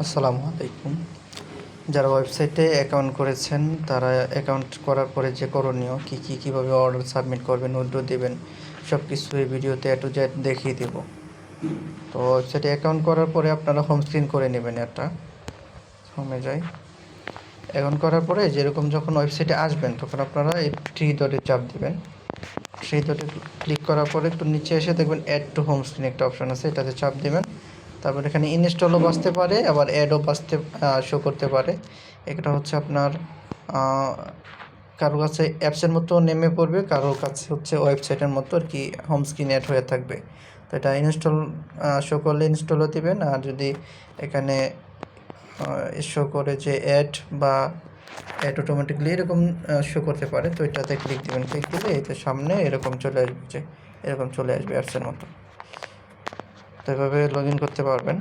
আসসালামু আলাইকুম। যারা ওয়েবসাইটে অ্যাকাউন্ট করেছেন তারা অ্যাকাউন্ট করার পরে যে করণীয় কীভাবে অর্ডার সাবমিট করবেন, উইথড্র দেবেন, সব কিছু এই ভিডিওতে A to Z দেখিয়ে দেব। তো ওয়েবসাইটে অ্যাকাউন্ট করার পরে আপনারা হোম স্ক্রিন করে নেবেন। এটা হোমে যাই। অ্যাকাউন্ট করার পরে যেরকম যখন ওয়েবসাইটে আসবেন তখন আপনারা এই থ্রি ডটে চাপ দেবেন। থ্রি ডটে ক্লিক করার পরে একটু নিচে এসে দেখবেন অ্যাড টু হোম স্ক্রিন একটা অপশান আছে, এটাতে চাপ দেবেন। তারপর এখানে ইনস্টলও বাঁচতে পারে, আবার অ্যাডও শো করতে পারে। এটা হচ্ছে আপনার কারো কাছে অ্যাপসের মতো নেমে পড়বে, কারোর কাছে হচ্ছে ওয়েবসাইটের মতো আর কি হোম স্ক্রিন অ্যাড হয়ে থাকবে। তো এটা ইনস্টল শো করলে ইনস্টলও দেবেন, আর যদি এখানে শো করে যে অ্যাড বা অ্যাড অটোমেটিকলি এরকম শো করতে পারে, তো এটাতে ক্লিক দেবেন। ক্লিক দিলে এতে সামনে এরকম চলে আসবে, যে এরকম চলে আসবে অ্যাপসের মতো। তো এভাবে লগ ইন করতে পারবেন।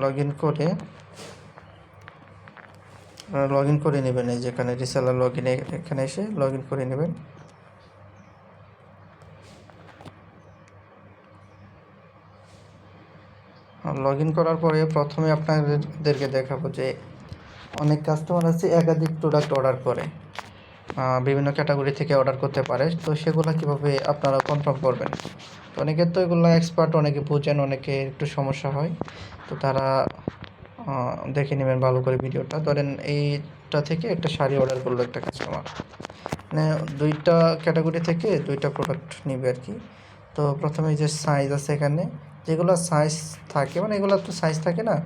লগ ইন করে নেবেন। এই যেখানে রিসেলার লগ ইন, এখানে এসে লগ ইন করে নেবেন। লগ ইন করার পরে প্রথমে আপনাদেরকে দেখাবো যে অনেক কাস্টমার আছে একাধিক প্রোডাক্ট অর্ডার করে, বিভিন্ন ক্যাটাগরি থেকে অর্ডার করতে পারে। তো সেগুলো কীভাবে আপনারা কনফার্ম করবেন। তো অনেকে তো এগুলো এক্সপার্ট, অনেকে বুঝেন, অনেকে একটু সমস্যা হয়। তো তারা দেখে নেবেন ভালো করে ভিডিওটা। ধরেন এইটা থেকে একটা শাড়ি অর্ডার করলো একটা কাস্টমার, মানে দুইটা ক্যাটাগরি থেকে দুইটা প্রোডাক্ট নিবে আর কি। তো প্রথমে যে সাইজ আছে এখানে, যেগুলো সাইজ থাকে, মানে এগুলো তো সাইজ থাকে না,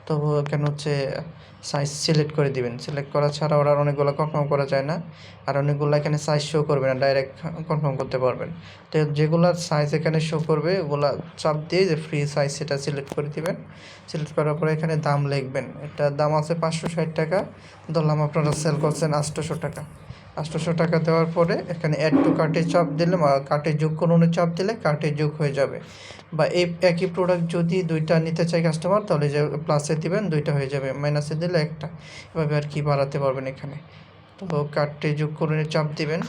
তবু কেন হচ্ছে সাইজ সিলেক্ট করে দিবেন। সিলেক্ট করা ছাড়া অর্ডার অনেকগুলো কনফার্ম করা যায় না, আর অনেকগুলো এখানে সাইজ শো করবে না, ডাইরেক্ট কনফার্ম করতে পারবেন। তো যেগুলোর সাইজ এখানে শো করবে ওগুলো চাপ দিয়ে যে ফ্রি সাইজ সেটা সিলেক্ট করে দিবেন। সিলেক্ট করার পরে এখানে দাম লিখবেন। এটার দাম আছে 560 টাকা, ধরলাম আপনারা সেল করছেন 800 টাকা। 800 টাকা দেওয়ার পরে এখানে অ্যাড টু কার্টে চাপ দিলে, কার্টে যোগ করুন চাপ দিলে কার্টে যোগ হয়ে যাবে। বা এই একই প্রোডাক্ট যদি দুইটা নিতে চাই কাস্টমার, তাহলে যে প্লাসে দিবেন দুইটা হয়ে যাবে, মাইনাসে দিলে একটা। এভাবে আর কি বাড়াতে পারবেন এখানে। তো কার্টে যোগ করুন চাপ দিবেন,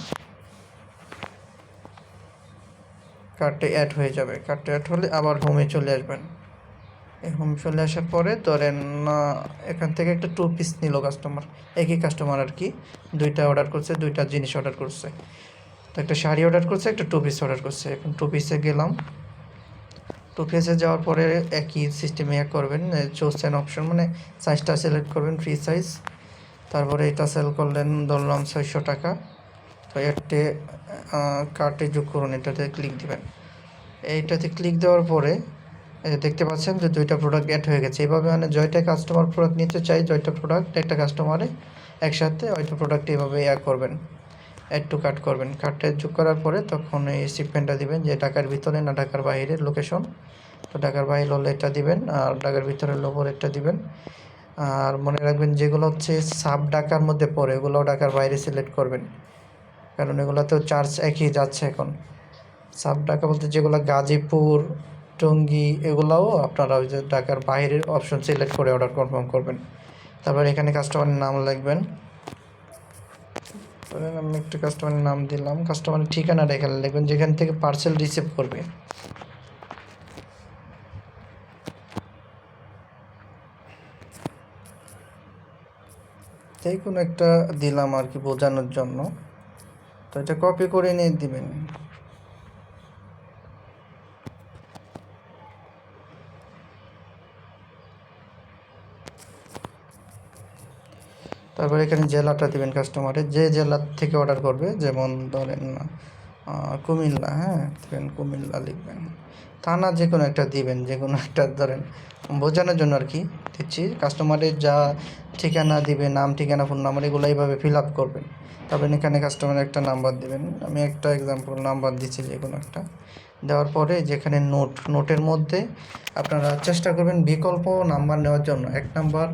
কার্টে অ্যাড হয়ে যাবে। কার্টে অ্যাড হলে আবার হোমে চলে আসবেন। এই হোম চলে আসার পরে ধরেন এখান থেকে একটা 2 পিস নিল কাস্টমার, একই কাস্টমার আর কি, দুইটা অর্ডার করছে, দুইটা জিনিস অর্ডার করছে। তো একটা শাড়ি অর্ডার করছে, একটা 2 পিস অর্ডার করছে। এখন 2 পিসে গেলাম। 2 পিসে যাওয়ার পরে একই সিস্টেমে করবেন, চুজ অ্যান অপশন, মানে সাইজটা সিলেক্ট করবেন ফ্রি সাইজ। তারপরে এটা সেল করলেন ধরলাম 600 টাকা। তো এতে কার্টে যোগ করুন, এটাতে ক্লিক দিবেন। এইটাতে ক্লিক দেওয়ার পরে দেখতে পাচ্ছেন যে দুইটা প্রোডাক্ট অ্যাড হয়ে গেছে। এইভাবে মানে জয়টা কাস্টমার প্রোডাক্ট নিতে চাই, জয়টা প্রোডাক্ট একটা কাস্টমারে একসাথে ওইটা প্রোডাক্ট এইভাবে করবেন, অ্যাড টু কার্ট করবেন। কার্টে যোগ করার পরে তখন এই শিপমেন্টটা দিবেন যে ঢাকার ভিতরে না ঢাকার বাইরের লোকেশন। তো ঢাকার বাইরে হলে এটা দিবেন, আর ঢাকার ভিতরে লোবর এটা দিবেন। আর মনে রাখবেন যেগুলো হচ্ছে সাব ঢাকার মধ্যে পড়ে ওগুলো ঢাকার বাইরে সিলেক্ট করবেন, কারণ এগুলোতেও চার্জ একই যাচ্ছে এখন। সাব ঢাকা বলতে যেগুলো গাজীপুর, টঙ্গী, এগুলাও আপনারা ওই যে ঢাকার বাইরের অপশন সিলেক্ট করে অর্ডার কনফার্ম করবেন। তারপর এখানে কাস্টমারের নাম লিখবেন। আমি একটা কাস্টমারের নাম দিলাম, কাস্টমারের ঠিকানাটা এখানে লিখবেন যেখান থেকে পার্সেল রিসিভ করবে। যে কোনো একটা দিলাম আর কি বোঝানোর জন্য। তো এটা কপি করে নিয়ে দিবেন। তারপর এখানে জেলাটা দিবেন কাস্টমারের, যে জেলা থেকে অর্ডার করবে, যেমন ধরেন কুমিল্লা, হ্যাঁ দেবেন কুমিল্লা লিখবেন। থানা যে কোনো একটা দিবেন, যে কোনো একটা ধরেন বোঝানোর জন্য আর কি দিচ্ছি। কাস্টমারের যা ঠিকানা দিবে, নাম ঠিকানা ফোন নাম্বার, এগুলো এইভাবে ফিল আপ করবেন। তারপর এখানে কাস্টমারের একটা নাম্বার দিবেন, আমি একটা এক্সাম্পল নাম্বার দিচ্ছি যে কোনো একটা। দেওয়ার পরে যেখানে নোটের মধ্যে আপনারা চেষ্টা করবেন বিকল্প নাম্বার নেওয়ার জন্য। এক নাম্বার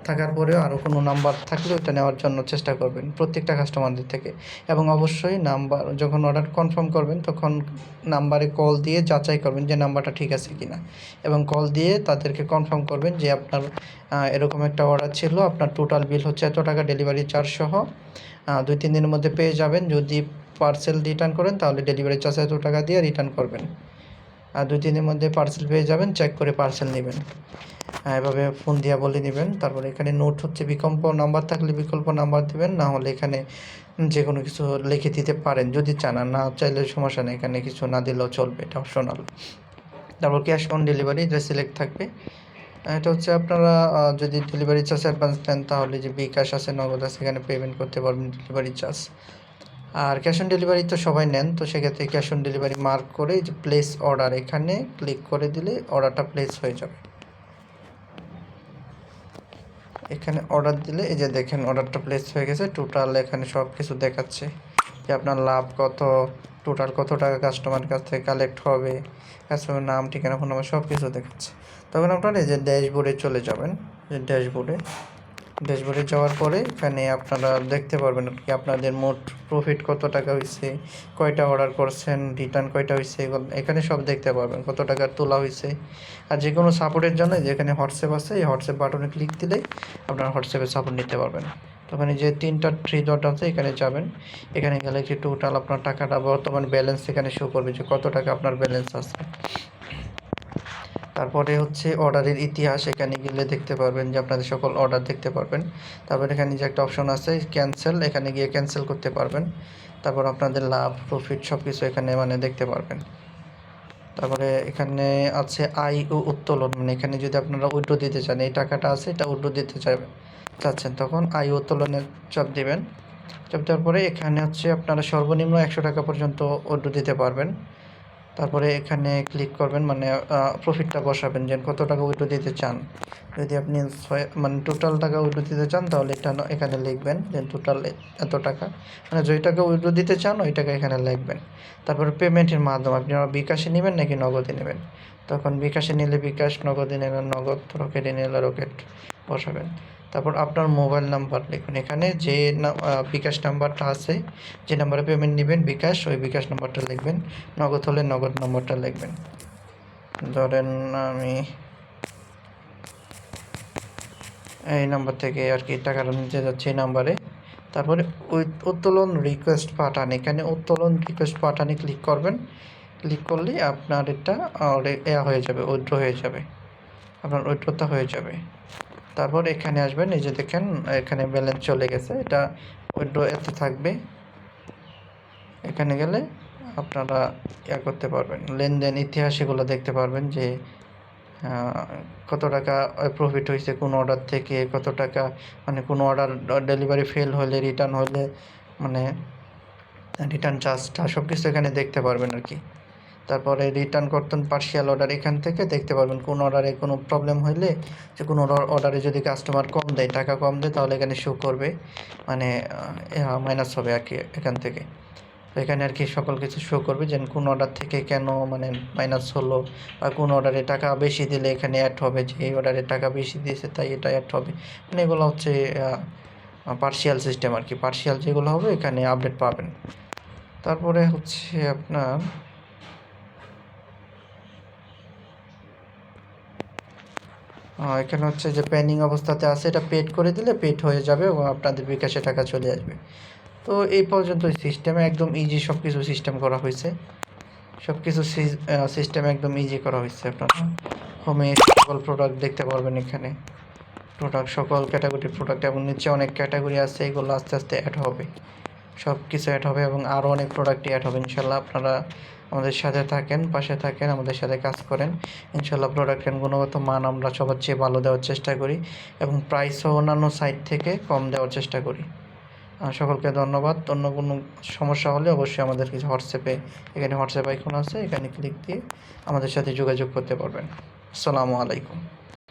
থাকার পরেও আরও কোনো নাম্বার থাকলে ওটা নেওয়ার জন্য চেষ্টা করবেন প্রত্যেকটা কাস্টমারদের থেকে। এবং অবশ্যই নাম্বার যখন অর্ডার কনফার্ম করবেন তখন নাম্বারে কল দিয়ে যাচাই করবেন যে নাম্বারটা ঠিক আছে কি না, এবং কল দিয়ে তাদেরকে কনফার্ম করবেন যে আপনার এরকম একটা অর্ডার ছিল, আপনার টোটাল বিল হচ্ছে এত টাকা, ডেলিভারি চার্জ সহ 2-3 দিনের মধ্যে পেয়ে যাবেন। যদি পার্সেল রিটার্ন করেন তাহলে ডেলিভারি চার্জ এত টাকা দিয়ে রিটার্ন করবেন। আর 2-3 দিনের মধ্যে পার্সেল পেয়ে যাবেন, চেক করে পার্সেল নেবেন। এভাবে ফোন দিয়ে বলে নেবেন। তারপরে এখানে নোট হচ্ছে বিকল্প নাম্বার থাকলে বিকল্প নাম্বার দেবেন, না হলে এখানে যে কোনো কিছু লিখে দিতে পারেন যদি চান, আর না চাইলে সমস্যা নেই, এখানে কিছু না দিলেও চলবে, এটা অপশনাল। তারপর ক্যাশ অন ডেলিভারি এটা সিলেক্ট থাকবে। এটা হচ্ছে আপনারা যদি ডেলিভারি চার্জ অ্যাডভান্স নেন তাহলে যে বিকাশ আছে, নগদ আছে, এখানে পেমেন্ট করতে পারবেন ডেলিভারি চার্জ। আর ক্যাশ অন ডেলিভারি তো সবাই নেন, তো সেক্ষেত্রে ক্যাশ অন ডেলিভারি মার্ক করে যে প্লেস অর্ডার এখানে ক্লিক করে দিলে অর্ডারটা প্লেস হয়ে যাবে। এখানে অর্ডার দিলে এই যে দেখেন অর্ডারটা প্লেস হয়ে গেছে। টোটাল এখানে সব কিছু দেখাচ্ছে যে আপনার লাভ কত, টোটাল কত টাকা কাস্টমারের কাছ থেকে কালেক্ট হবে, কাস্টমারের নাম, ঠিকানা, ফোন নাম্বার সব কিছু দেখাচ্ছে। তখন আপনারা এই যে ড্যাশবোর্ডে চলে যাবেন। যে ড্যাশবোর্ডে যাওয়ার পরে এখানে আপনারা দেখতে পারবেন কি আপনাদের মোট প্রফিট কত টাকা হয়েছে, কয়টা অর্ডার করছেন, রিটার্ন কয়টা হয়েছে, এখানে সব দেখতে পারবেন, কত টাকা তোলা হয়েছে। আর যে কোনো সাপোর্টের জন্য যেখানে হোয়াটসঅ্যাপ আছে, এই হোয়াটসঅ্যাপ বাটনে ক্লিক দিলেই আপনারা হোয়াটসঅ্যাপে সাপোর্ট নিতে পারবেন। তখন এই যে 3টা 3 ডট আছে, এখানে যাবেন। এখানে গেলে কি টোটাল আপনার টাকাটা বর্তমান ব্যালেন্স এখানে শো করবে যে কত টাকা আপনার ব্যালেন্স আছে। তারপরে হচ্ছে অর্ডারের ইতিহাস, এখানে গেলে দেখতে পারবেন যে আপনাদের সকল অর্ডার দেখতে পারবেন। তারপর এখানে যে একটা অপশন আছে ক্যান্সেল, এখানে গিয়ে ক্যান্সেল করতে পারবেন। তারপর আপনাদের লাভ প্রফিট সব কিছু এখানে মানে দেখতে পারবেন। তারপরে এখানে আছে আয় ও উত্তোলন, মানে এখানে যদি আপনারা উইথড্র দিতে চান, এই টাকাটা আছে এটা উইথড্র দিতে চাচ্ছেন, তখন আয় উত্তোলনের চাপ দিবেন। চাপ দেওয়ার পরে এখানে হচ্ছে আপনারা সর্বনিম্ন 100 টাকা পর্যন্ত উইথড্র দিতে পারবেন। তারপরে এখানে ক্লিক করবেন, মানে প্রফিটটা বসাবেন যে কত টাকা উইথড্র দিতে চান। যদি আপনি মানে টোটাল টাকা উইথড্র দিতে চান তাহলে এটা এখানে লিখবেন যে টোটাল এত টাকা, মানে যেই টাকা উইথড্র দিতে চান ওই টাকা এখানে লিখবেন। তারপরে পেমেন্টের মাধ্যম আপনি বিকাশে নেবেন নাকি নগদে নেবেন, তখন বিকাশে নিলে বিকাশ, নগদে নিলে নগদ, রকেটে নিলে রকেট বসাবেন। তারপর আপনার মোবাইল নাম্বার লিখুন, এখানে যে বিকাশ নাম্বারটা আছে, যে নাম্বারে পেমেন্ট নেবেন বিকাশ, ওই বিকাশ নাম্বারটা লিখবেন। নগদ হলে নগদ নম্বরটা লিখবেন। ধরেন আমি এই নাম্বার থেকে আর কি টাকাটা নিতে যাচ্ছি এই নাম্বারে। তারপরে উত্তোলন রিকোয়েস্ট পাঠান, এখানে উত্তোলন রিকোয়েস্ট পাঠানে ক্লিক করবেন। ক্লিক করলেই আপনার এটা হয়ে যাবে, উইথড্র হয়ে যাবে, আপনার উইথড্রটা হয়ে যাবে। তারপর এখানে আসবেন, এই যে দেখেন এখানে ব্যালেন্স চলে গেছে, এটা উইথড্র এতে থাকবে। এখানে গেলে আপনারা করতে পারবেন, লেনদেন ইতিহাস এগুলো দেখতে পারবেন যে কত টাকা প্রফিট হয়েছে কোন অর্ডার থেকে, কত টাকা, মানে কোন অর্ডার ডেলিভারি ফেল হলে, রিটার্ন হলে, মানে রিটার্ন চার্জটা সব কিছু এখানে দেখতে পারবেন আর কি। তারপরে রিটার্ন করতেন পার্শিয়াল অর্ডার, এখান থেকে দেখতে পারবেন কোন অর্ডারে কোনো প্রবলেম হইলে, যে কোনো অর্ডারে যদি কাস্টমার কম দেয়, টাকা কম দেয়, তাহলে এখানে শো করবে, মানে মাইনাস হবে আর কি এখান থেকে। তো এখানে আর কি সকল কিছু শো করবে যে কোন অর্ডার থেকে কেন মানে মাইনাস হলো, বা কোন অর্ডারে টাকা বেশি দিলে এখানে অ্যাড হবে, যে এই অর্ডারে টাকা বেশি দিয়েছে তাই এটা অ্যাড হবে, মানে এগুলো হচ্ছে পার্শিয়াল সিস্টেম আর কি। পার্শিয়াল যেগুলো হবে এখানে আপডেট পাবেন। তারপরে হচ্ছে আপনার এখানে হচ্ছে যে পেন্ডিং অবস্থাতে আছে, এটা পেড করে দিলে পেড হয়ে যাবে এবং আপনাদের বিকাশে টাকা চলে আসবে। তো এই পর্যন্ত সিস্টেমে একদম ইজি সব কিছু সিস্টেম করা হয়েছে, সব কিছু সিস্টেম একদম ইজি করা হয়েছে। আপনারা হোমে সকল প্রোডাক্ট দেখতে পারবেন, এখানে প্রোডাক্ট সকল ক্যাটাগরির প্রোডাক্ট, এবং নিচে অনেক ক্যাটাগরি আছে, এগুলো আস্তে আস্তে অ্যাড হবে, সব কিছু অ্যাড হবে এবং আরও অনেক প্রোডাক্টই অ্যাড হবে ইনশাল্লাহ। আপনারা আমাদের সাথে থাকেন, পাশে থাকেন, আমাদের সাথে কাজ করেন, ইনশাল্লাহ প্রোডাক্টের গুণগত মান আমরা সবার চেয়ে ভালো দেওয়ার চেষ্টা করি এবং প্রাইসও অন্যান্য সাইট থেকে কম দেওয়ার চেষ্টা করি। সকলকে ধন্যবাদ। অন্য কোনো সমস্যা হলে অবশ্যই আমাদের কিছু হোয়াটসঅ্যাপে, এখানে হোয়াটসঅ্যাপ আইকন আছে, এখানে ক্লিক দিয়ে আমাদের সাথে যোগাযোগ করতে পারবেন। আসসালামু আলাইকুম।